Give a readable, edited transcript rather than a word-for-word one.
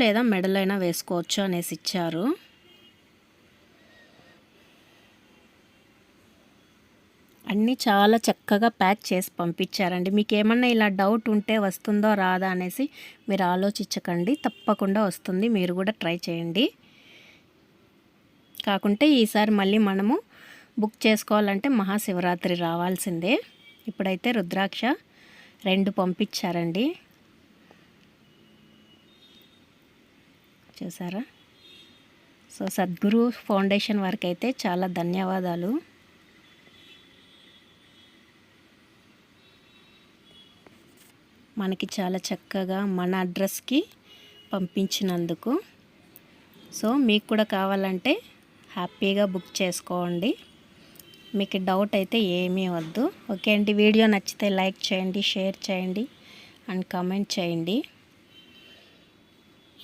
లేదా మెడలో అయినా వేసుకోవచ్చు అనేసి ఇచ్చారు. అన్నీ చాలా చక్కగా ప్యాక్ చేసి పంపించారండి. మీకు ఏమన్నా ఇలా డౌట్ ఉంటే వస్తుందో రాదా అనేసి మీరు ఆలోచించకండి, తప్పకుండా వస్తుంది. మీరు కూడా ట్రై చేయండి. కాకుంటే ఈసారి మళ్ళీ మనము బుక్ చేసుకోవాలంటే మహాశివరాత్రి రావాల్సిందే. ఇప్పుడైతే రుద్రాక్ష 2 పంపించారండి. చూసారా? సో సద్గురు ఫౌండేషన్ వారికి అయితే చాలా ధన్యవాదాలు. మనకి చాలా చక్కగా మన అడ్రస్కి పంపించినందుకు. సో మీకు కూడా కావాలంటే హ్యాపీగా బుక్ చేసుకోండి. మీకు డౌట్ అయితే ఏమీ వద్దు. ఓకే అండి, వీడియో నచ్చితే లైక్ చేయండి, షేర్ చేయండి అండ్ కామెంట్ చేయండి.